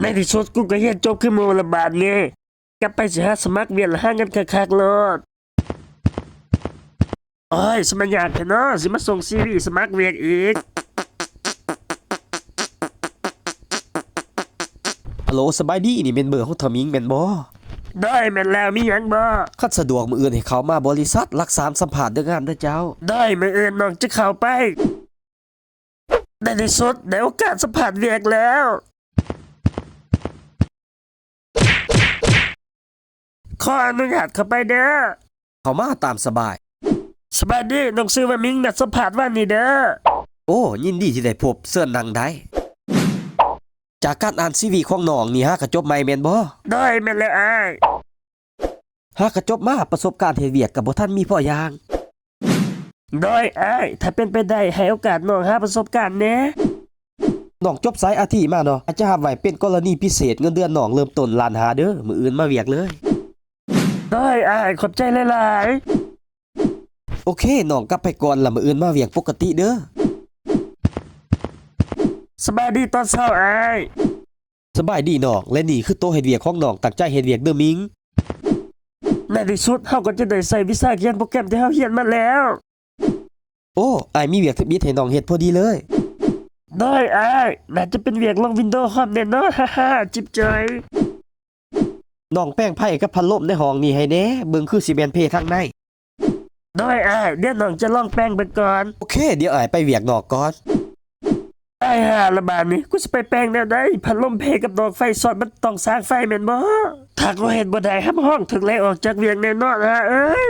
ในที่สุดกูก็เรียนจบขึ้นมาละบาทนี่กลับไปสิหาสมัครเรียนละห้างกันคักๆโลดโอ้ยสมัยยากแท้เนาะสิมาส่งซีรีส์สมัครเรียนอีกฮัลโหลสบายดีนี่เป็นเบอร์ของทมิงแม่นบ่ได้แม่นแล้วมีหยังบ่ คันสะดวกมื้ออื่นให้เขามาบริษัทรักษาสัมภาษณ์เรื่องงานเด้อเจ้าได้มื้ออื่นน้องจะเข้าไปในที่สุดได้โอกาสสัมผัสเรียกแล้วขออนุญาตเข้าไปเด้อ เขามาตามสบายสบายดีน้องซื้อว่ามิงนัดสัมผัสว่านี่เด้อ โอ้ยินดีที่ได้พบเสื้อนังได้จากการอ่านซีวีของน้องนี่ฮะกระจบใหม่แม่นบ่ได้แม่นแล้วอ้าย หากกระจบมาประสบการณ์เฮ็ดเวียกกับบ่ทันมีพ่อย่าง ได้อ้ายถ้าเป็นไปได้ให้โอกาสน้องหาประสบการณ์แหน่ น้องจบสายอาทีมาเนาะอาจจะหาไว้เป็นกรณีพิเศษเงินเดือนน้องเริ่มต้นล้านหาเด้อมื้ออื่นมาเวียกเลยได้อ้ายขอบใจหลายโอเคน้องกลับไปก่อนละมื้ออื่นมาเวียกปกติเด้อๆสบายดีตอนเช้าอ้าย สบายดีน้องและนี่คือโตะเฮ็ดเวียกของน้องตั้งใจเฮ็ดเวียกเด้อมิงในที่สุดเฮาก็จะได้ใส่วิชาเขียนโปรแกรมที่เฮาเรียนมาแล้ว โอ้อ้ายมีเวียกบิดให้น้องเฮ็ดพอดีเลยได้อ้ายน่าจะเป็นเวียกลงวินโดว์คอมแน่นอน ฮ่าๆจิบจอยน้องแป้งไผ่กับพัดลมในห้องนี่ให้แหน่เบิ่งคือสิแม่นเพทางในได้อ้ายเดี๋ยวน้องจะลองแป้งไปก่อน โอเคเดี๋ยวอ้ายไปเวียกนอกก่อนได้ห่าละบาดนี้กูสิไปแป้งแนวใดพัดลมเพกับดอกไฟสดมันต้องสร้างไฟแม่นบ่ถ้ากูเฮ็ดบ่ได้ห้ามห้องถึงไล่ออกจากเวียกแน่นอนฮะเอ้ย